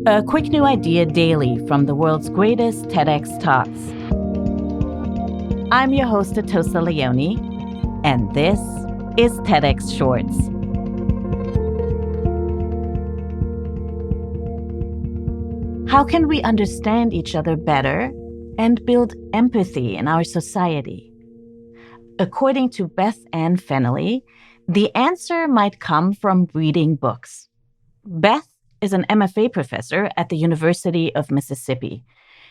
A quick new idea daily from the world's greatest TEDx talks. I'm your host, Atossa Leoni, and this is TEDx Shorts. How can we understand each other better and build empathy in our society? According to Beth Ann Fennelly, the answer might come from reading books. Beth is an MFA professor at the University of Mississippi.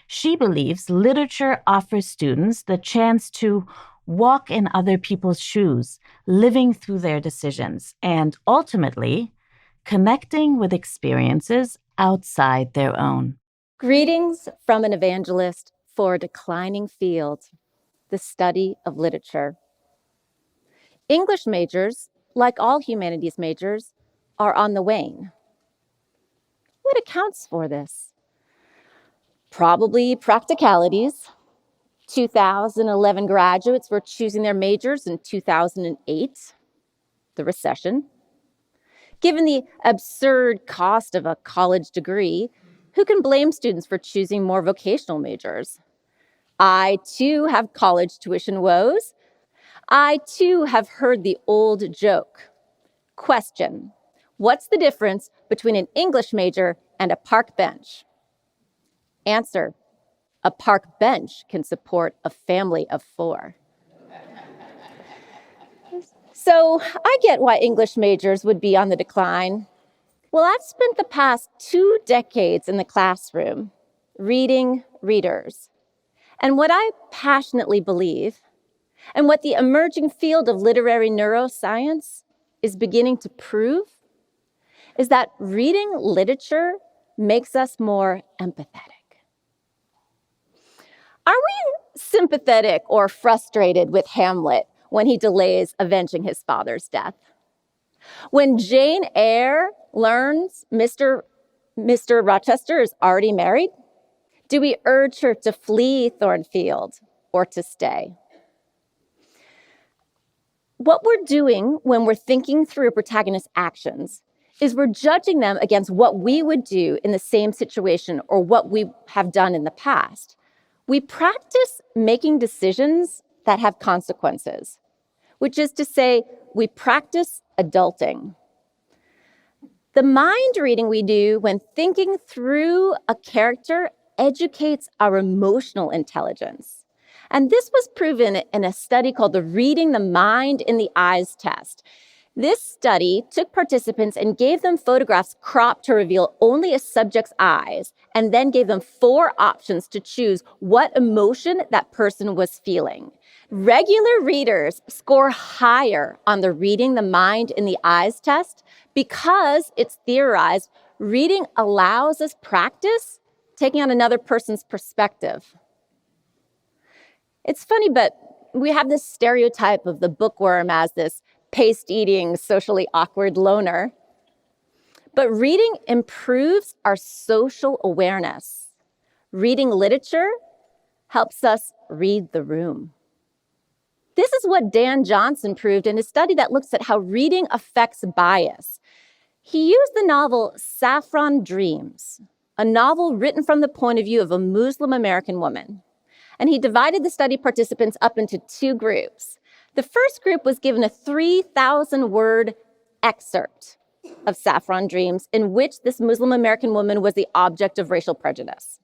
She believes literature offers students the chance to walk in other people's shoes, living through their decisions, and ultimately connecting with experiences outside their own. Greetings from an evangelist for a declining field, the study of literature. English majors, like all humanities majors, are on the wane. What accounts for this? Probably practicalities. 2011 graduates were choosing their majors in 2008, the recession. Given the absurd cost of a college degree, who can blame students for choosing more vocational majors? I, too, have college tuition woes. I, too, have heard the old joke. Question: what's the difference between an English major and a park bench? Answer: a park bench can support a family of 4. So I get why English majors would be on the decline. Well, I've spent the past 2 decades in the classroom reading readers. And what I passionately believe, and what the emerging field of literary neuroscience is beginning to prove, is that reading literature makes us more empathetic. Are we sympathetic or frustrated with Hamlet when he delays avenging his father's death? When Jane Eyre learns Mr. Rochester is already married, do we urge her to flee Thornfield or to stay? What we're doing when we're thinking through a protagonist's actions is we're judging them against what we would do in the same situation or what we have done in the past. We practice making decisions that have consequences, which is to say, we practice adulting. The mind reading we do when thinking through a character educates our emotional intelligence. And this was proven in a study called the Reading the Mind in the Eyes test. This study took participants and gave them photographs cropped to reveal only a subject's eyes, and then gave them 4 options to choose what emotion that person was feeling. Regular readers score higher on the Reading the Mind in the Eyes test because it's theorized reading allows us practice taking on another person's perspective. It's funny, but we have this stereotype of the bookworm as this paste-eating, socially awkward loner. But reading improves our social awareness. Reading literature helps us read the room. This is what Dan Johnson proved in a study that looks at how reading affects bias. He used the novel Saffron Dreams, a novel written from the point of view of a Muslim American woman. And he divided the study participants up into 2 groups. The first group was given a 3,000-word excerpt of Saffron Dreams in which this Muslim American woman was the object of racial prejudice.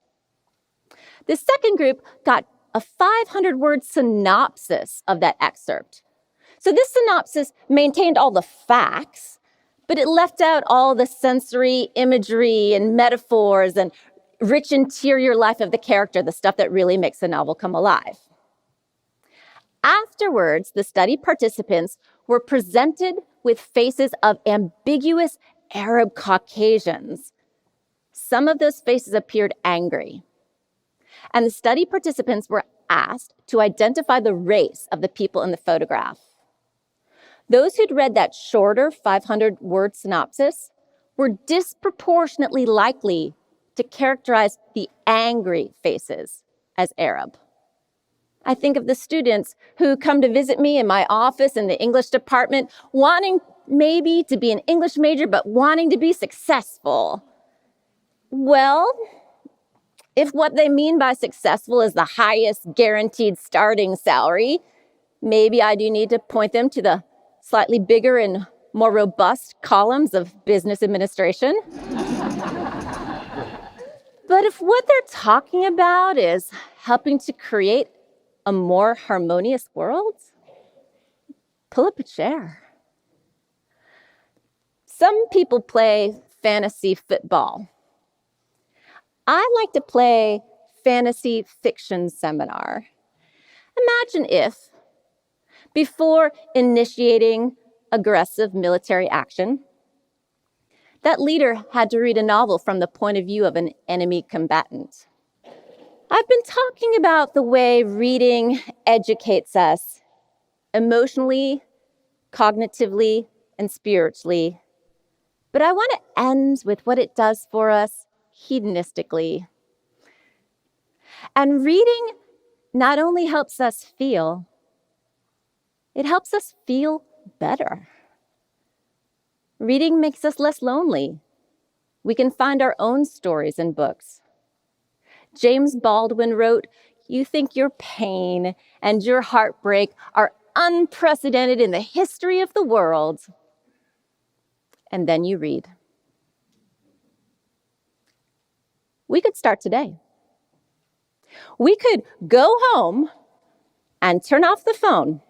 The second group got a 500-word synopsis of that excerpt. So this synopsis maintained all the facts, but it left out all the sensory imagery and metaphors and rich interior life of the character, the stuff that really makes the novel come alive. Afterwards, the study participants were presented with faces of ambiguous Arab Caucasians. Some of those faces appeared angry. And the study participants were asked to identify the race of the people in the photograph. Those who'd read that shorter 500-word synopsis were disproportionately likely to characterize the angry faces as Arab. I think of the students who come to visit me in my office in the English department, wanting maybe to be an English major, but wanting to be successful. Well, if what they mean by successful is the highest guaranteed starting salary, maybe I do need to point them to the slightly bigger and more robust columns of business administration. But if what they're talking about is helping to create a more harmonious world, pull up a chair. Some people play fantasy football. I like to play fantasy fiction seminar. Imagine if, before initiating aggressive military action, that leader had to read a novel from the point of view of an enemy combatant. I've been talking about the way reading educates us emotionally, cognitively, and spiritually, but I want to end with what it does for us hedonistically. And reading not only helps us feel, it helps us feel better. Reading makes us less lonely. We can find our own stories in books. James Baldwin wrote, "You think your pain and your heartbreak are unprecedented in the history of the world." And then you read. We could start today. We could go home and turn off the phone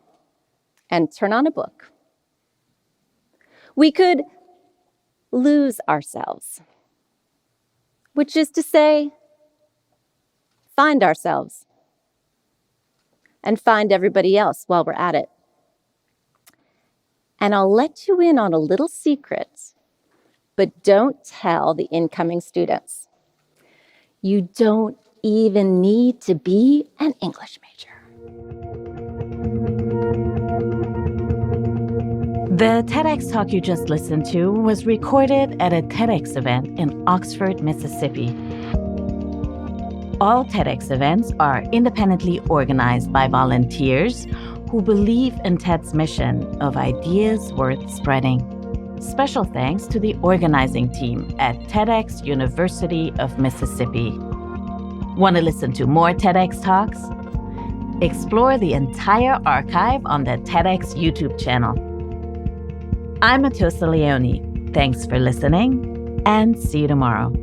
and turn on a book. We could lose ourselves, which is to say, find ourselves and find everybody else while we're at it. And I'll let you in on a little secret, but don't tell the incoming students. You don't even need to be an English major. The TEDx talk you just listened to was recorded at a TEDx event in Oxford, Mississippi. All TEDx events are independently organized by volunteers who believe in TED's mission of ideas worth spreading. Special thanks to the organizing team at TEDxUniversityofMississippi. Want to listen to more TEDx talks? Explore the entire archive on the TEDx YouTube channel. I'm Atossa Leoni. Thanks for listening, and see you tomorrow.